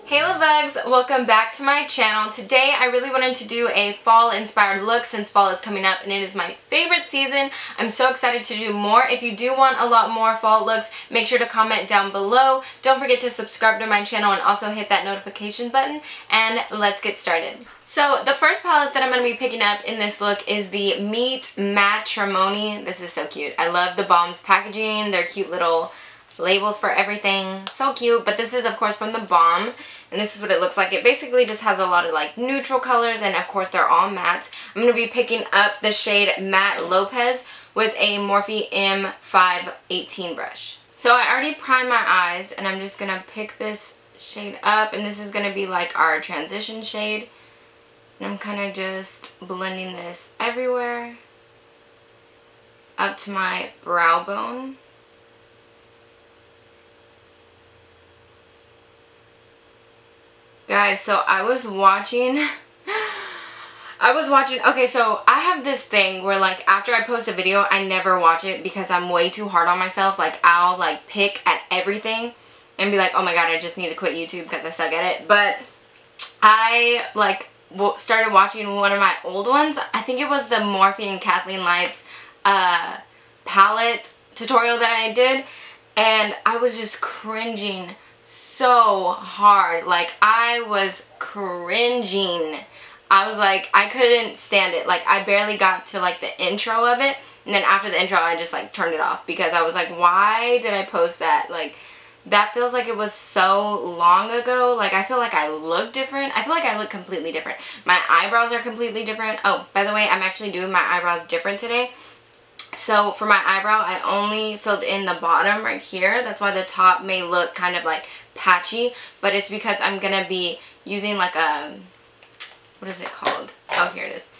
Hey LOVEBUGS, welcome back to my channel. Today I really wanted to do a fall inspired look since fall is coming up and it is my favorite season. I'm so excited to do more. If you do want a lot more fall looks, make sure to comment down below. Don't forget to subscribe to my channel and also hit that notification button, and let's get started. So the first palette that I'm going to be picking up in this look is the Meet Matrimony. This is so cute. I love the Balm's packaging. They're cute little labels for everything. So cute. But this is of course from the Balm, and this is what it looks like. It basically just has a lot of like neutral colors, and of course they're all matte. I'm going to be picking up the shade Matte Lopez with a Morphe M518 brush. So I already primed my eyes and I'm just going to pick this shade up, and this is going to be like our transition shade. And I'm kind of just blending this everywhere up to my brow bone. Guys, so I was watching, okay, so I have this thing where like after I post a video, I never watch it because I'm way too hard on myself. Like I'll like pick at everything and be like, oh my god, I just need to quit YouTube because I suck at it. But I like started watching one of my old ones. I think it was the Morphe and Kathleen Lights palette tutorial that I did, and I was just cringing so hard. Like I was cringing. I was like, I couldn't stand it. Like I barely got to like the intro of it, and then after the intro I just like turned it off because I was like, why did I post that? Like that feels like it was so long ago. Like I feel like I look different. I feel like I look completely different. My eyebrows are completely different. Oh, by the way, I'm actually doing my eyebrows different today. So for my eyebrow, I only filled in the bottom right here. That's why the top may look kind of like patchy, but it's because I'm going to be using like a, what is it called? Oh, here it is.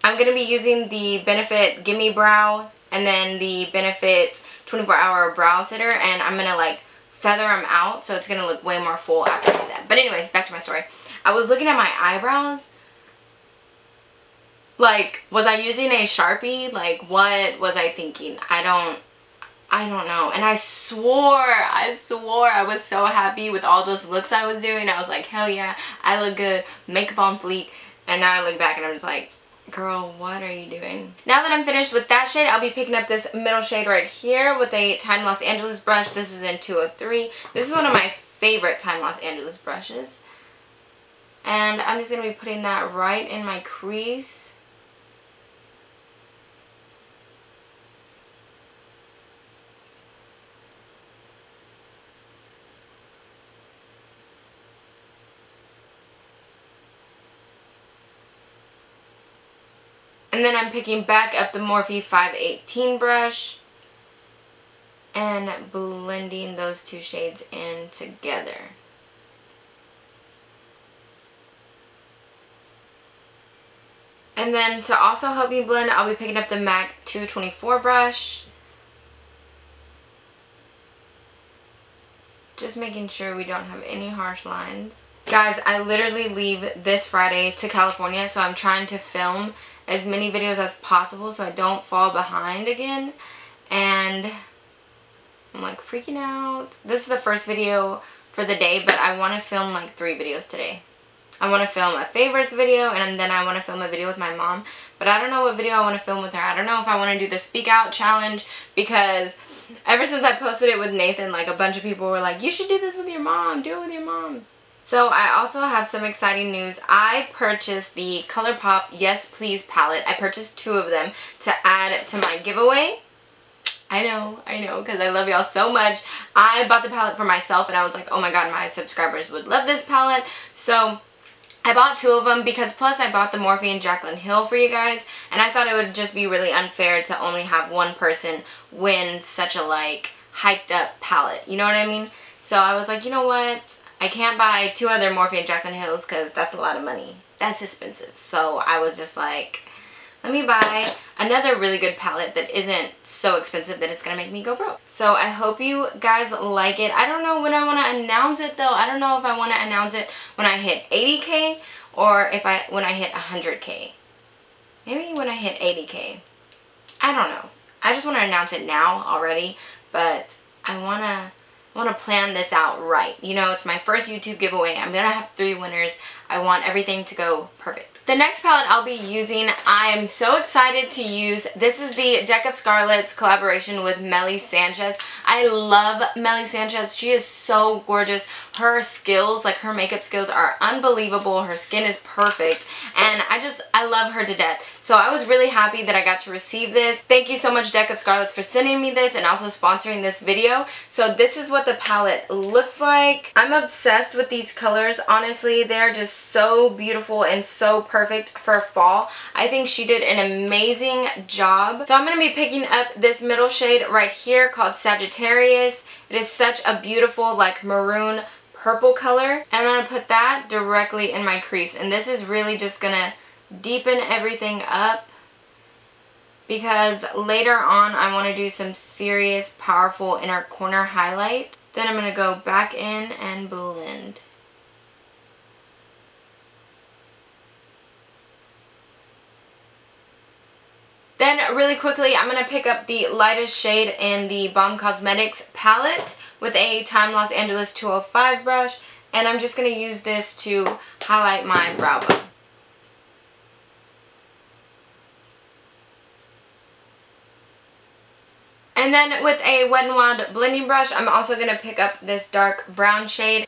I'm going to be using the Benefit Gimme Brow and then the Benefit 24-Hour Brow Sitter, and I'm going to like feather them out so it's going to look way more full after I do that. But anyways, back to my story. I was looking at my eyebrows. Like, was I using a Sharpie? Like, what was I thinking? I don't know. And I swore I was so happy with all those looks I was doing. I was like, hell yeah, I look good, makeup on fleek. And now I look back and I'm just like, girl, what are you doing? Now that I'm finished with that shade, I'll be picking up this middle shade right here with a Time Los Angeles brush. This is in 203. This is one of my favorite Time Los Angeles brushes. And I'm just going to be putting that right in my crease. And then I'm picking back up the Morphe 518 brush and blending those two shades in together. And then to also help me blend, I'll be picking up the MAC 224 brush. Just making sure we don't have any harsh lines. Guys, I literally leave this Friday to California, so I'm trying to film as many videos as possible so I don't fall behind again. And I'm like freaking out. This is the first video for the day, but I want to film like 3 videos today. I want to film a favorites video, and then I want to film a video with my mom. But I don't know what video I want to film with her. I don't know if I want to do the speak out challenge, because ever since I posted it with Nathan, like a bunch of people were like, you should do this with your mom. Do it with your mom. So I also have some exciting news. I purchased the ColourPop Yes Please palette. I purchased 2 of them to add to my giveaway. I know, because I love y'all so much. I bought the palette for myself and I was like, oh my god, my subscribers would love this palette. So I bought 2 of them because plus I bought the Morphe and Jaclyn Hill for you guys. And I thought it would just be really unfair to only have one person win such a like hyped up palette. You know what I mean? So I was like, you know what? I can't buy 2 other Morphe and Jaclyn Hills because that's a lot of money. That's expensive. So I was just like, let me buy another really good palette that isn't so expensive that it's going to make me go broke. So I hope you guys like it. I don't know when I want to announce it though. I don't know if I want to announce it when I hit 80K or if when I hit 100K. Maybe when I hit 80K. I don't know. I just want to announce it now already, but I want I want to plan this out right. You know, it's my first YouTube giveaway. I'm going to have 3 winners. I want everything to go perfect. The next palette I'll be using, I am so excited to use. This is the Deck of Scarlet's collaboration with Melly Sanchez. I love Melly Sanchez. She is so gorgeous. Her skills, like her makeup skills, are unbelievable. Her skin is perfect. And I love her to death. So I was really happy that I got to receive this. Thank you so much, Deck of Scarlet, for sending me this and also sponsoring this video. So this is what the palette looks like. I'm obsessed with these colors. Honestly, they're just so beautiful and so perfect for fall. I think she did an amazing job. So I'm going to be picking up this middle shade right here called Sagittarius. It is such a beautiful like maroon purple color. And I'm going to put that directly in my crease. And this is really just going to deepen everything up because later on I want to do some serious powerful inner corner highlight. Then I'm going to go back in and blend. Then really quickly, I'm going to pick up the lightest shade in the Balm Cosmetics palette with a Time Los Angeles 205 brush. And I'm just going to use this to highlight my brow bone. And then with a Wet n Wild blending brush, I'm also going to pick up this dark brown shade.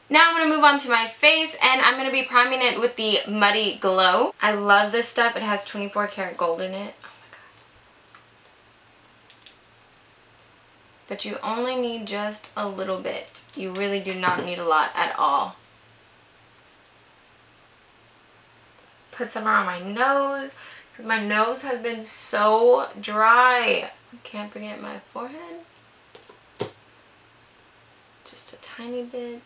Now I'm going to move on to my face, and I'm going to be priming it with the Muddy Glow. I love this stuff. It has 24 karat gold in it. Oh my god. But you only need just a little bit. You really do not need a lot at all. Put some around my nose, because my nose has been so dry. Can't forget my forehead. Just a tiny bit.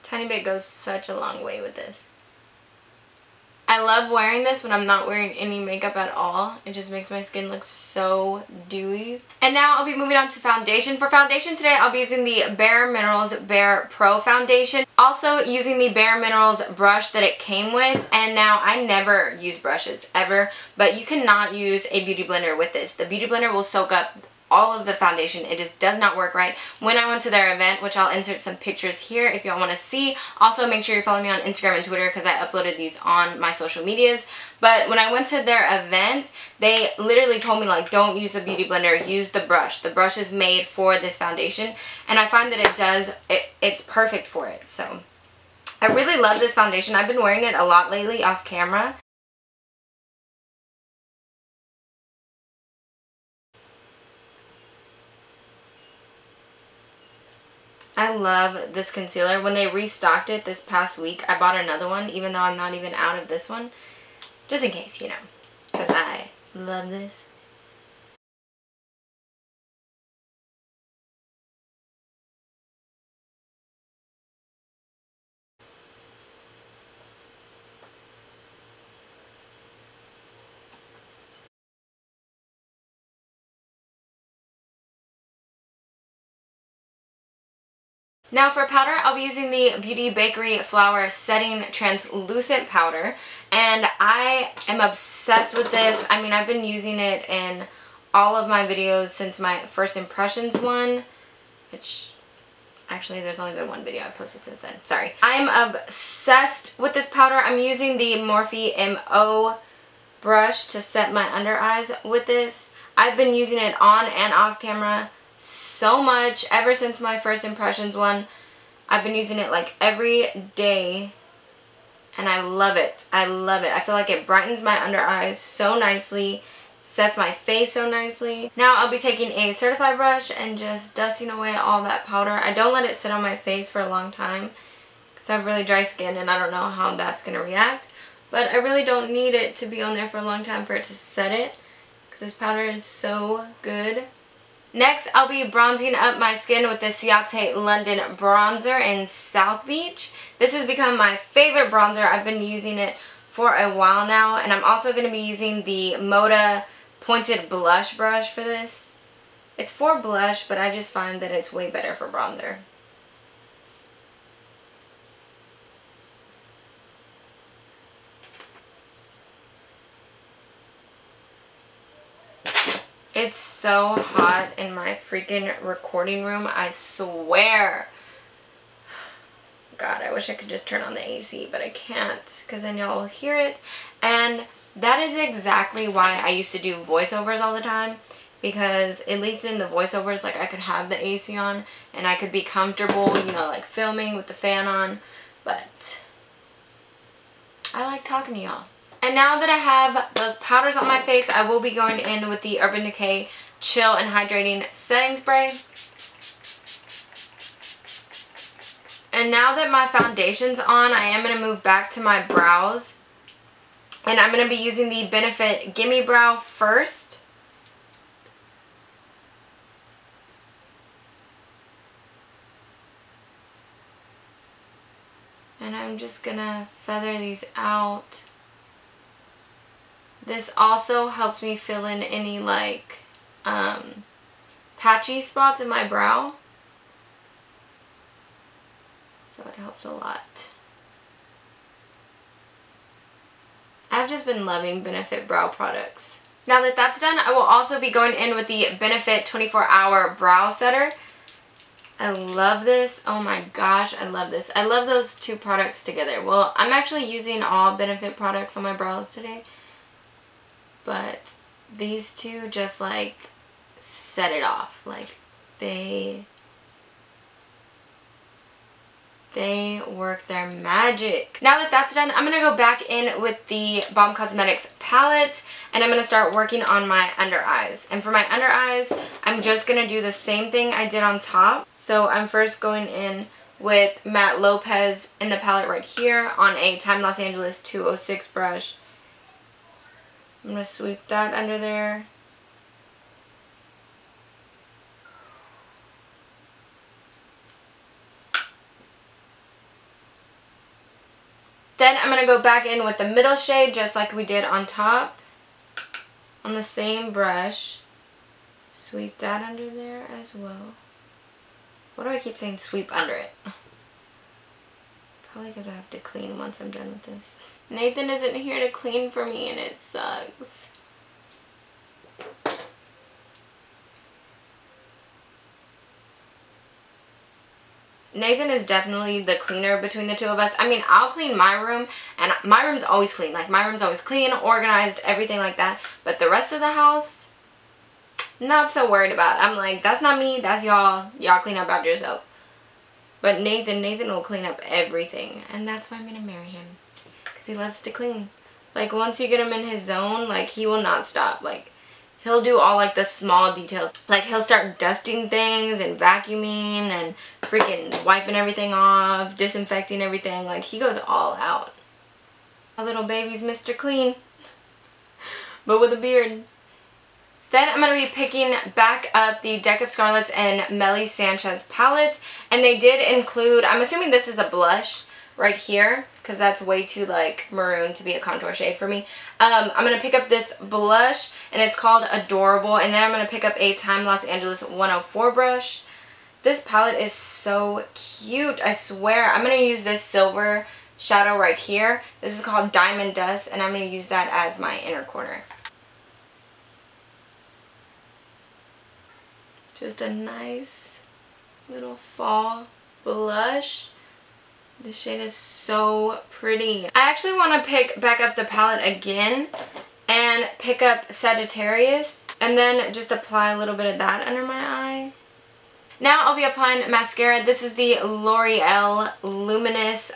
Tiny bit goes such a long way with this. I love wearing this when I'm not wearing any makeup at all. It just makes my skin look so dewy. And now I'll be moving on to foundation. For foundation today, I'll be using the Bare Minerals Bare Pro Foundation. Also using the Bare Minerals brush that it came with. And now I never use brushes ever, but you cannot use a beauty blender with this. The beauty blender will soak up all of the foundation. It just does not work right. When I went to their event, which I'll insert some pictures here if y'all want to see. Also, make sure you're following me on Instagram and Twitter because I uploaded these on my social medias. But when I went to their event, they literally told me, like, don't use a beauty blender, use the brush. The brush is made for this foundation, and I find that it's perfect for it. So I really love this foundation. I've been wearing it a lot lately off camera. I love this concealer. When they restocked it this past week, I bought another one, even though I'm not even out of this one. Just in case, you know, because I love this. Now for powder, I'll be using the Beauty Bakery Flour Setting Translucent Powder. And I am obsessed with this. I mean, I've been using it in all of my videos since my first impressions one. Which, actually, there's only been one video I've posted since then. Sorry. I'm obsessed with this powder. I'm using the Morphe MO brush to set my under eyes with this. I've been using it on and off camera so much ever since my first impressions one. I've been using it like every day and I love it. I love it. I feel like it brightens my under eyes so nicely, sets my face so nicely. Now I'll be taking a certified brush and just dusting away all that powder. I don't let it sit on my face for a long time because I have really dry skin and I don't know how that's going to react. But I really don't need it to be on there for a long time for it to set it because this powder is so good. Next, I'll be bronzing up my skin with the Ciate London Bronzer in South Beach. This has become my favorite bronzer. I've been using it for a while now. And I'm also going to be using the Moda Pointed Blush Brush for this. It's for blush, but I just find that it's way better for bronzer. It's so hot in my freaking recording room, I swear. God, I wish I could just turn on the AC, but I can't because then y'all will hear it. And that is exactly why I used to do voiceovers all the time, because at least in the voiceovers, like, I could have the AC on and I could be comfortable, you know, like filming with the fan on. But I like talking to y'all. And now that I have those powders on my face, I will be going in with the Urban Decay Chill and Hydrating Setting Spray. And now that my foundation's on, I am going to move back to my brows. And I'm going to be using the Benefit Gimme Brow first. And I'm just going to feather these out. This also helps me fill in any like patchy spots in my brow. So it helps a lot. I've just been loving Benefit brow products. Now that that's done, I will also be going in with the Benefit 24-Hour Brow Setter. I love this. Oh my gosh, I love this. I love those two products together. Well, I'm actually using all Benefit products on my brows today. But these two just like set it off. Like they work their magic. Now that that's done, I'm going to go back in with the Balm Cosmetics palette and I'm going to start working on my under eyes. And for my under eyes, I'm just going to do the same thing I did on top. So I'm first going in with Matte Lopez in the palette right here on a Time Los Angeles 206 brush. I'm going to sweep that under there. Then I'm going to go back in with the middle shade just like we did on top. On the same brush. Sweep that under there as well. Why do I keep saying sweep under it? Probably because I have to clean once I'm done with this. Nathan isn't here to clean for me and it sucks. Nathan is definitely the cleaner between the two of us. I mean, I'll clean my room and my room's always clean. Like, my room's always clean, organized, everything like that. But the rest of the house, not so worried about. I'm like, that's not me, that's y'all. Y'all clean up after yourself. But Nathan will clean up everything. And that's why I'm going to marry him. Because he loves to clean. Like, once you get him in his zone, like, he will not stop. Like, he'll do all, like, the small details. Like, he'll start dusting things and vacuuming and freaking wiping everything off, disinfecting everything. Like, he goes all out. My little baby's Mr. Clean. But with a beard. Then I'm going to be picking back up the Deck of Scarlet's and Melly Sanchez palette. And they did include, I'm assuming this is a blush right here, because that's way too like maroon to be a contour shade for me. I'm going to pick up this blush and it's called Adorable. And then I'm going to pick up a Time Los Angeles 104 brush. This palette is so cute, I swear. I'm going to use this silver shadow right here. This is called Diamond Dust and I'm going to use that as my inner corner. Just a nice little fall blush. This shade is so pretty. I actually want to pick back up the palette again and pick up Sagittarius and then just apply a little bit of that under my eye. Now I'll be applying mascara. This is the L'Oreal Luminous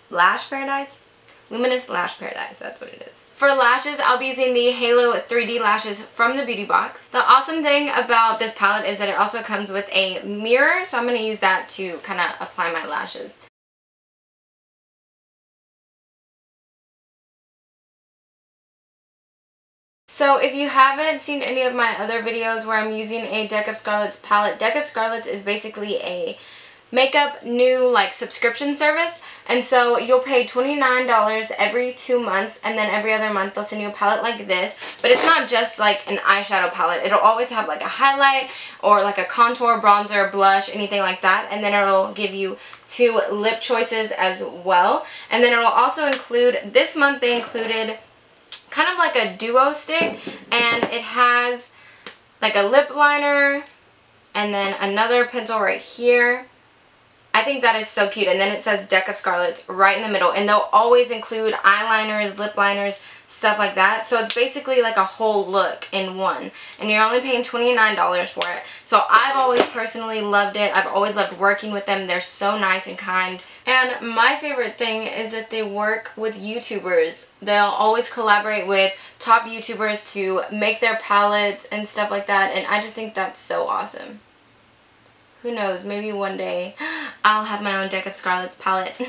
Lash Paradise. Luminous Lash Paradise, that's what it is. For lashes, I'll be using the Halo 3D lashes from the Beauty Box. The awesome thing about this palette is that it also comes with a mirror, so I'm going to use that to kind of apply my lashes. So if you haven't seen any of my other videos where I'm using a Deck of Scarlet's palette, Deck of Scarlet's is basically a makeup new like subscription service, and so you'll pay $29 every 2 months, and then every other month they'll send you a palette like this. But it's not just like an eyeshadow palette. It'll always have like a highlight or like a contour, bronzer, blush, anything like that, and then it'll give you 2 lip choices as well. And then it'll also include, this month they included kind of like a duo stick, and it has like a lip liner and then another pencil right here. I think that is so cute. And then it says Deck of Scarlet right in the middle. And they'll always include eyeliners, lip liners, stuff like that. So it's basically like a whole look in one. And you're only paying $29 for it. So I've always personally loved it. I've always loved working with them. They're so nice and kind. And my favorite thing is that they work with YouTubers. They'll always collaborate with top YouTubers to make their palettes and stuff like that. And I just think that's so awesome. Who knows, maybe one day I'll have my own Deck of Scarlet's palette.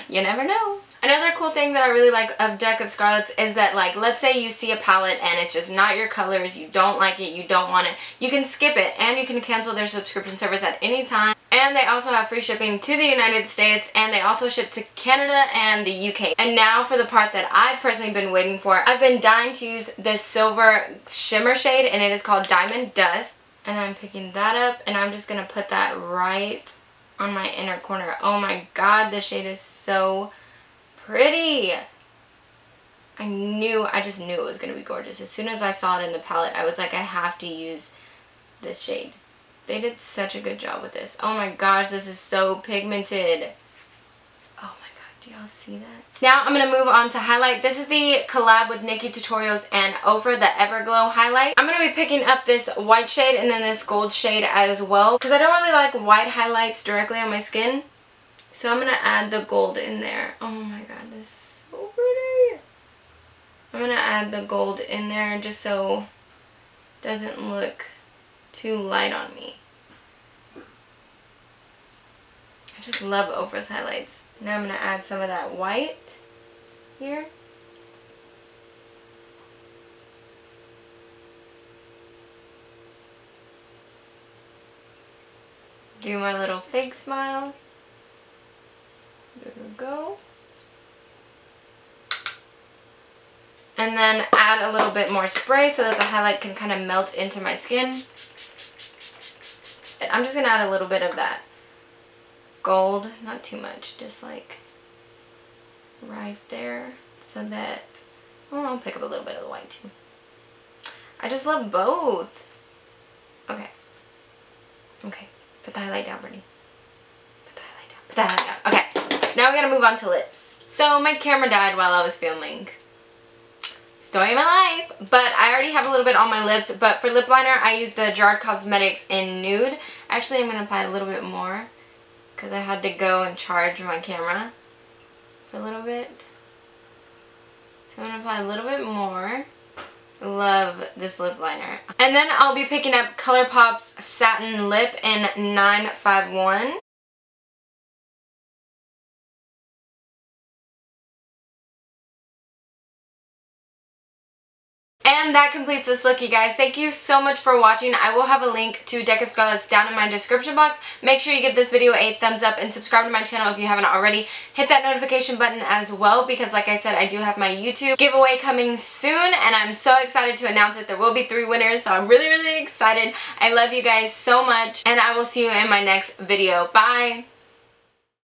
You never know. Another cool thing that I really like of Deck of Scarlet's is that, like, let's say you see a palette and it's just not your colors, you don't like it, you don't want it, you can skip it, and you can cancel their subscription service at any time. And they also have free shipping to the United States, and they also ship to Canada and the UK. And now for the part that I've personally been waiting for. I've been dying to use this silver shimmer shade, and it is called Diamond Dust. And I'm picking that up, and I'm just going to put that right on my inner corner. Oh my god, this shade is so pretty. I just knew it was going to be gorgeous. As soon as I saw it in the palette, I was like, I have to use this shade. They did such a good job with this. Oh my gosh, this is so pigmented. Oh my god, do y'all see that? Now I'm going to move on to highlight. This is the collab with Nikki Tutorials and Ofra, the Everglow highlight. I'm going to be picking up this white shade and then this gold shade as well, because I don't really like white highlights directly on my skin. So I'm going to add the gold in there. Oh my god, this is so pretty. I'm going to add the gold in there just so it doesn't look too light on me. I just love Ofra's highlights. Now I'm going to add some of that white here. Do my little fake smile. There we go. And then add a little bit more spray so that the highlight can kind of melt into my skin. I'm just going to add a little bit of that gold, not too much, just like right there, so that, well, I'll pick up a little bit of the white too. I just love both. Okay. Okay. Put the highlight down, Brittany. Put the highlight down. Put the highlight down. Okay. Now we gotta move on to lips. So my camera died while I was filming. Story of my life. But I already have a little bit on my lips. But for lip liner, I used the Jarred Cosmetics in Nude. Actually, I'm gonna apply a little bit more, because I had to go and charge my camera for a little bit. So I'm going to apply a little bit more. Love this lip liner. And then I'll be picking up ColourPop's Satin Lip in 951. And that completes this look, you guys. Thank you so much for watching. I will have a link to Deck of Scarlet's down in my description box. Make sure you give this video a thumbs up and subscribe to my channel if you haven't already. Hit that notification button as well, because like I said, I do have my YouTube giveaway coming soon, and I'm so excited to announce it. There will be 3 winners, so I'm really, really excited. I love you guys so much, and I will see you in my next video. Bye!